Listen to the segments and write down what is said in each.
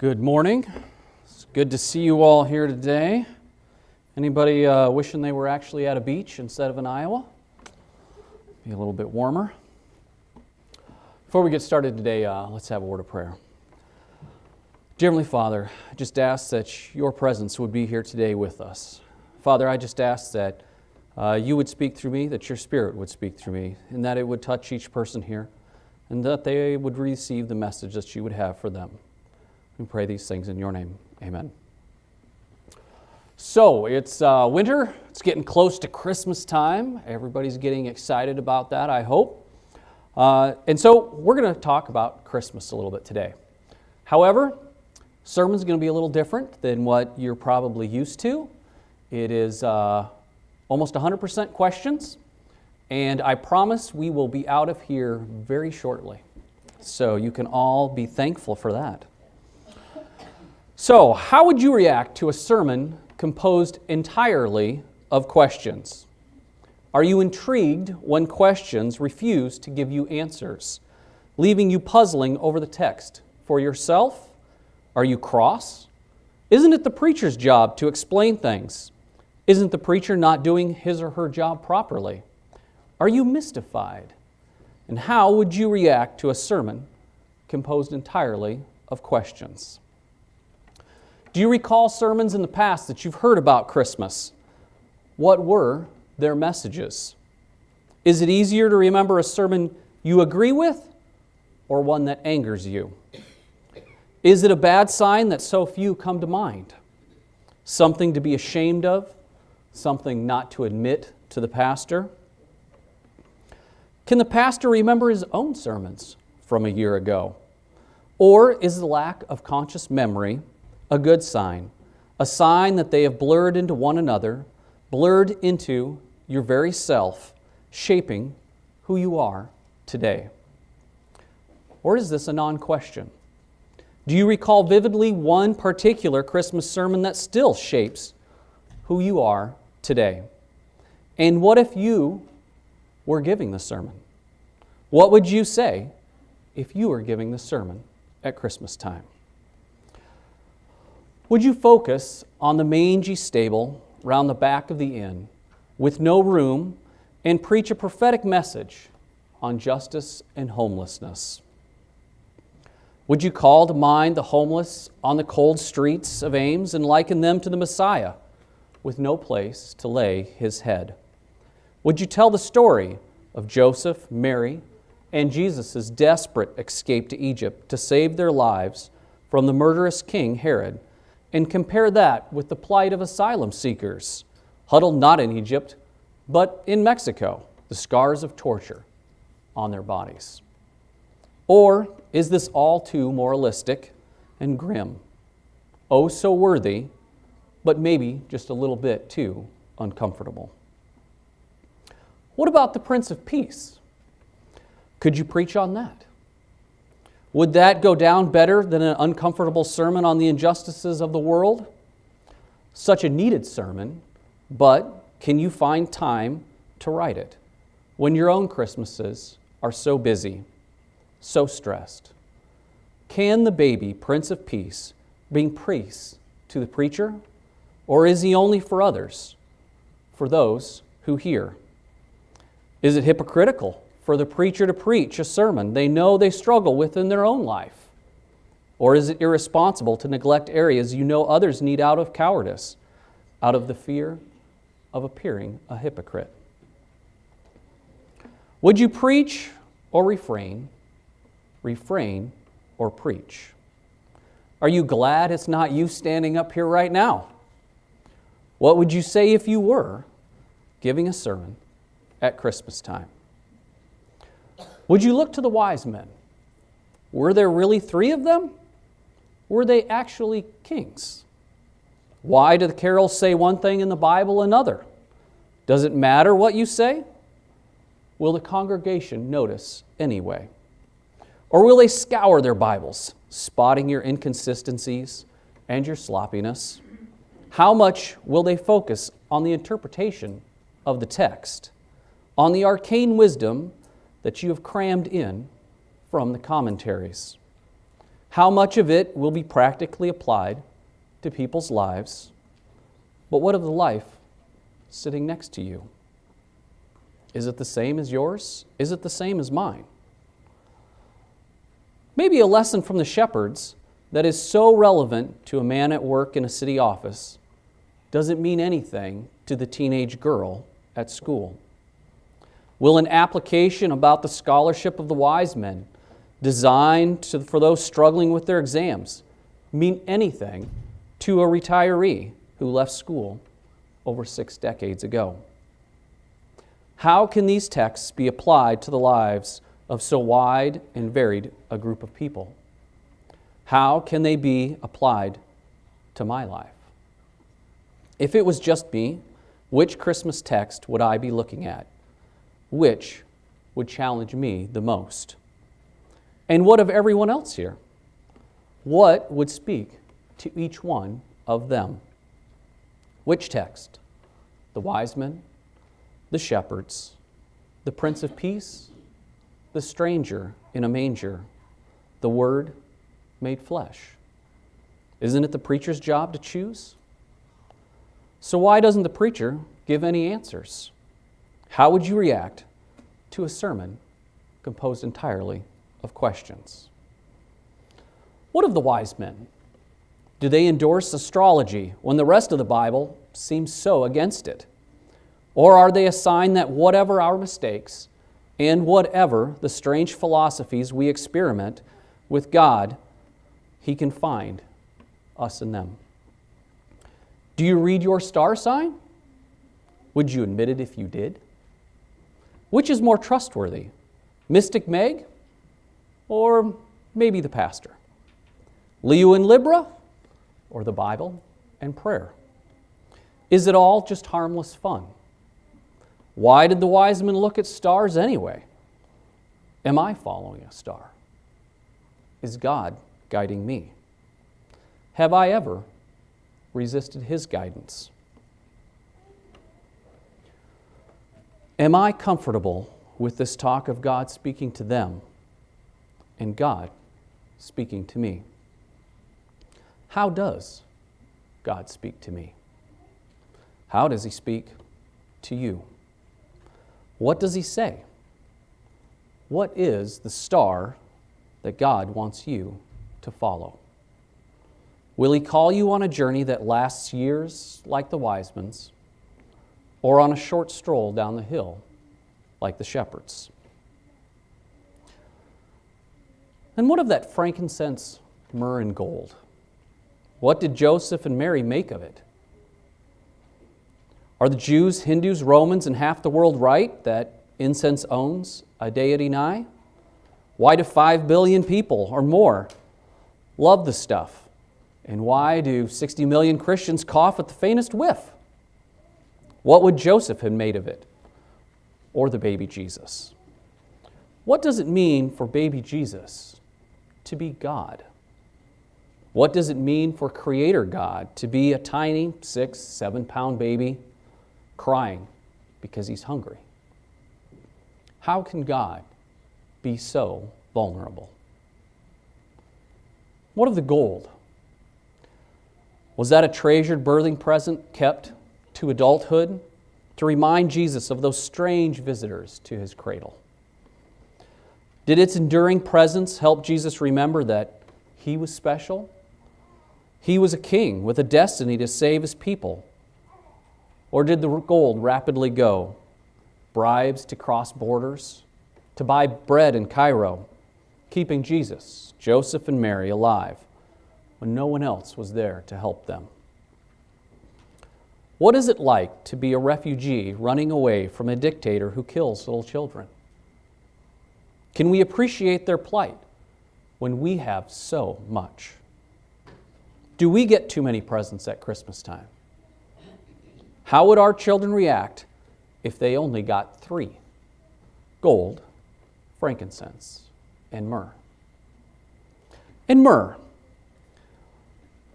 Good morning. It's good to see you all here today. Anybody wishing they were actually at a beach instead of in Iowa? Be a little bit warmer. Before we get started today, let's have a word of prayer. Dear Heavenly Father, I just ask that your presence would be here today with us. Father, I just ask that you would speak through me, that your Spirit would speak through me, and that it would touch each person here, and that they would receive the message that you would have for them. We pray these things in your name. Amen. So, it's winter. It's getting close to Christmas time. Everybody's getting excited about that, I hope. And so, we're going to talk about Christmas a little bit today. However, sermon's going to be a little different than what you're probably used to. It is almost 100% questions, and I promise we will be out of here very shortly. So, you can all be thankful for that. So, how would you react to a sermon composed entirely of questions? Are you intrigued when questions refuse to give you answers, leaving you puzzling over the text for yourself? Are you cross? Isn't it the preacher's job to explain things? Isn't the preacher not doing his or her job properly? Are you mystified? And how would you react to a sermon composed entirely of questions? Do you recall sermons in the past that you've heard about Christmas? What were their messages? Is it easier to remember a sermon you agree with or one that angers you? Is it a bad sign that so few come to mind? Something to be ashamed of? Something not to admit to the pastor? Can the pastor remember his own sermons from a year ago? Or is the lack of conscious memory a good sign, a sign that they have blurred into one another, blurred into your very self, shaping who you are today? Or is this a non-question? Do you recall vividly one particular Christmas sermon that still shapes who you are today? And what if you were giving the sermon? What would you say if you were giving the sermon at Christmas time? Would you focus on the mangy stable round the back of the inn with no room and preach a prophetic message on justice and homelessness? Would you call to mind the homeless on the cold streets of Ames and liken them to the Messiah with no place to lay his head? Would you tell the story of Joseph, Mary, and Jesus' desperate escape to Egypt to save their lives from the murderous King Herod, and compare that with the plight of asylum seekers, huddled not in Egypt, but in Mexico, the scars of torture on their bodies? Or is this all too moralistic and grim? Oh, so worthy, but maybe just a little bit too uncomfortable. What about the Prince of Peace? Could you preach on that? Would that go down better than an uncomfortable sermon on the injustices of the world? Such a needed sermon, but can you find time to write it when your own Christmases are so busy, so stressed? Can the baby Prince of Peace bring peace to the preacher, or is he only for others, for those who hear? Is it hypocritical for the preacher to preach a sermon they know they struggle with in their own life? Or is it irresponsible to neglect areas you know others need out of cowardice, out of the fear of appearing a hypocrite? Would you preach or refrain or preach? Are you glad it's not you standing up here right now? What would you say if you were giving a sermon at Christmas time? Would you look to the wise men? Were there really 3 of them? Were they actually kings? Why do the carols say one thing in the Bible another? Does it matter what you say? Will the congregation notice anyway? Or will they scour their Bibles, spotting your inconsistencies and your sloppiness? How much will they focus on the interpretation of the text, on the arcane wisdom that you have crammed in from the commentaries? How much of it will be practically applied to people's lives? But what of the life sitting next to you? Is it the same as yours? Is it the same as mine? Maybe a lesson from the shepherds that is so relevant to a man at work in a city office doesn't mean anything to the teenage girl at school. Will an application about the scholarship of the wise men designed for those struggling with their exams mean anything to a retiree who left school over 6 decades ago? How can these texts be applied to the lives of so wide and varied a group of people? How can they be applied to my life? If it was just me, which Christmas text would I be looking at? Which would challenge me the most? And what of everyone else here? What would speak to each one of them? Which text? The wise men, the shepherds, the Prince of Peace, the stranger in a manger, the Word made flesh. Isn't it the preacher's job to choose? So why doesn't the preacher give any answers? How would you react to a sermon composed entirely of questions? What of the wise men? Do they endorse astrology when the rest of the Bible seems so against it? Or are they a sign that whatever our mistakes and whatever the strange philosophies we experiment with God, He can find us in them? Do you read your star sign? Would you admit it if you did? Which is more trustworthy, Mystic Meg or maybe the pastor? Leo and Libra or the Bible and prayer? Is it all just harmless fun? Why did the wise men look at stars anyway? Am I following a star? Is God guiding me? Have I ever resisted His guidance? Am I comfortable with this talk of God speaking to them and God speaking to me? How does God speak to me? How does He speak to you? What does He say? What is the star that God wants you to follow? Will He call you on a journey that lasts years like the wise men's, or on a short stroll down the hill like the shepherds? And what of that frankincense, myrrh, and gold? What did Joseph and Mary make of it? Are the Jews, Hindus, Romans, and half the world right that incense owns a deity nigh? Why do 5 billion people or more love the stuff? And why do 60 million Christians cough at the faintest whiff? What would Joseph have made of it? Or the baby Jesus? What does it mean for baby Jesus to be God? What does it mean for Creator God to be a tiny 6, 7-pound baby crying because He's hungry? How can God be so vulnerable? What of the gold? Was that a treasured birthing present kept to adulthood to remind Jesus of those strange visitors to His cradle? Did its enduring presence help Jesus remember that He was special? He was a king with a destiny to save His people. Or did the gold rapidly go? Bribes to cross borders, to buy bread in Cairo, keeping Jesus, Joseph, and Mary alive when no one else was there to help them. What is it like to be a refugee running away from a dictator who kills little children? Can we appreciate their plight when we have so much? Do we get too many presents at Christmas time? How would our children react if they only got 3? Gold, frankincense, and myrrh. And myrrh.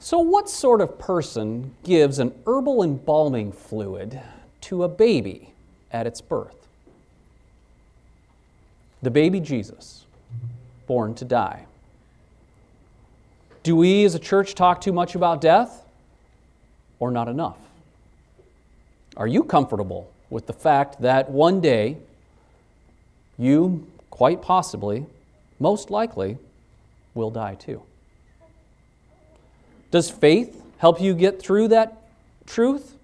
So what sort of person gives an herbal embalming fluid to a baby at its birth? The baby Jesus, born to die. Do we as a church talk too much about death or not enough? Are you comfortable with the fact that one day you, quite possibly, most likely, will die too? Does faith help you get through that truth?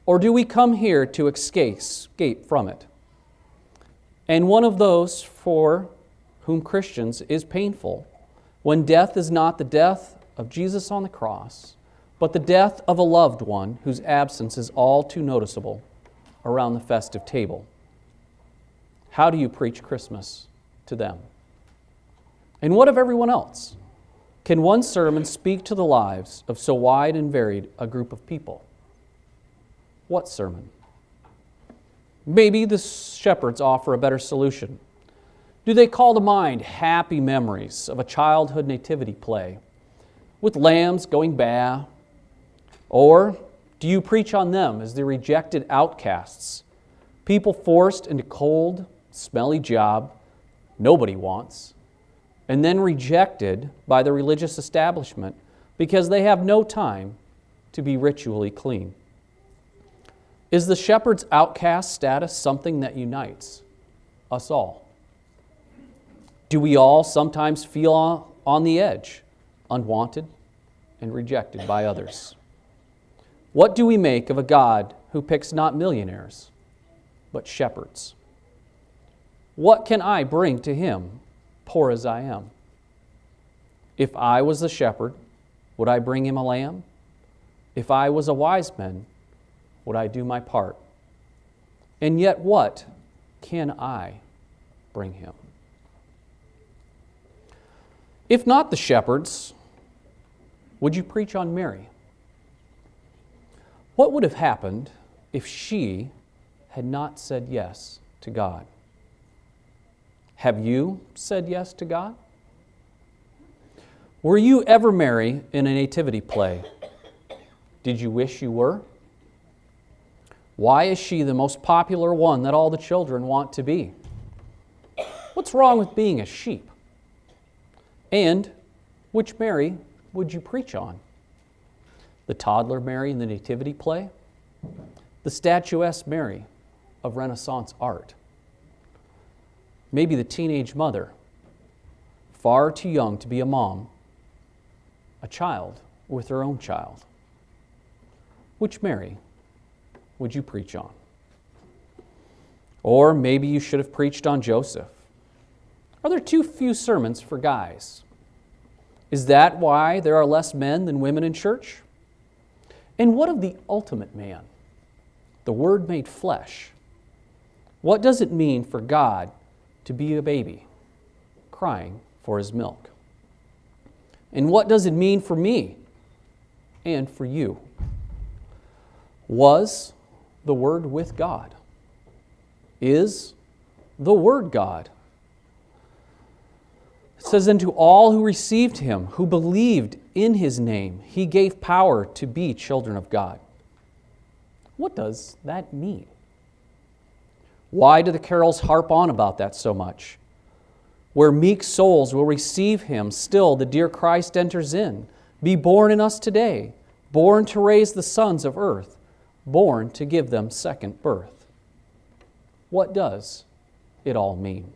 Or do we come here to escape from it? And one of those for whom Christians is painful, when death is not the death of Jesus on the cross, but the death of a loved one whose absence is all too noticeable around the festive table. How do you preach Christmas to them? And what of everyone else? Can one sermon speak to the lives of so wide and varied a group of people? What sermon? Maybe the shepherds offer a better solution. Do they call to mind happy memories of a childhood nativity play with lambs going baa? Or do you preach on them as the rejected outcasts, people forced into cold, smelly job nobody wants, and then rejected by the religious establishment because they have no time to be ritually clean? Is the shepherd's outcast status something that unites us all? Do we all sometimes feel on the edge, unwanted and rejected by others? What do we make of a God who picks not millionaires, but shepherds? What can I bring to Him, poor as I am? If I was the shepherd, would I bring Him a lamb? If I was a wise man, would I do my part? And yet what can I bring Him? If not the shepherds, would you preach on Mary? What would have happened if she had not said yes to God? Have you said yes to God? Were you ever Mary in a nativity play? Did you wish you were? Why is she the most popular one that all the children want to be? What's wrong with being a sheep? And which Mary would you preach on? The toddler Mary in the nativity play? The statuesque Mary of Renaissance art? Maybe the teenage mother, far too young to be a mom, a child with her own child? Which Mary would you preach on? Or maybe you should have preached on Joseph. Are there too few sermons for guys? Is that why there are less men than women in church? And what of the ultimate man, the Word made flesh? What does it mean for God to be a baby, crying for His milk? And what does it mean for me and for you? Was the Word with God? Is the Word God? It says, "And to all who received Him, who believed in His name, He gave power to be children of God." What does that mean? Why do the carols harp on about that so much? Where meek souls will receive Him, still the dear Christ enters in. Be born in us today, born to raise the sons of earth, born to give them second birth. What does it all mean?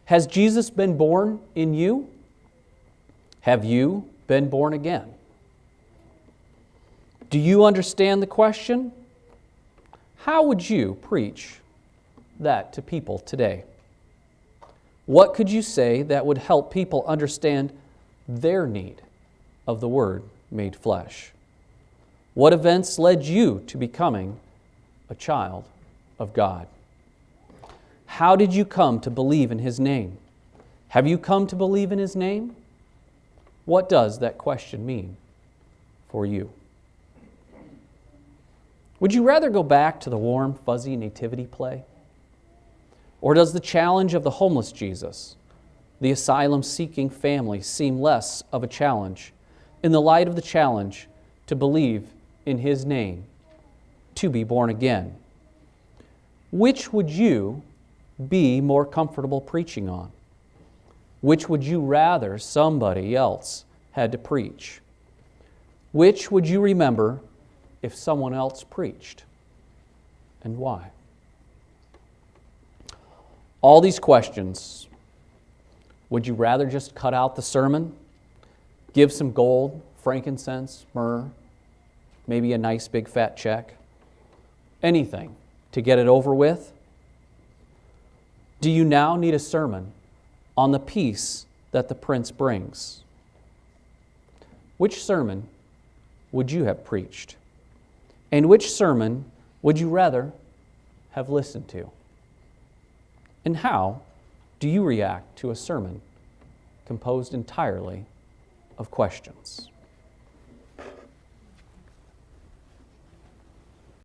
Has Jesus been born in you? Have you been born again? Do you understand the question? How would you preach that to people today? What could you say that would help people understand their need of the Word made flesh? What events led you to becoming a child of God? How did you come to believe in His name? Have you come to believe in His name? What does that question mean for you? Would you rather go back to the warm, fuzzy nativity play? Or does the challenge of the homeless Jesus, the asylum-seeking family, seem less of a challenge in the light of the challenge to believe in His name, to be born again? Which would you be more comfortable preaching on? Which would you rather somebody else had to preach? Which would you remember if someone else preached? And why? All these questions, would you rather just cut out the sermon, give some gold, frankincense, myrrh, maybe a nice big fat check, anything to get it over with? Do you now need a sermon on the peace that the Prince brings? Which sermon would you have preached? And which sermon would you rather have listened to? And how do you react to a sermon composed entirely of questions?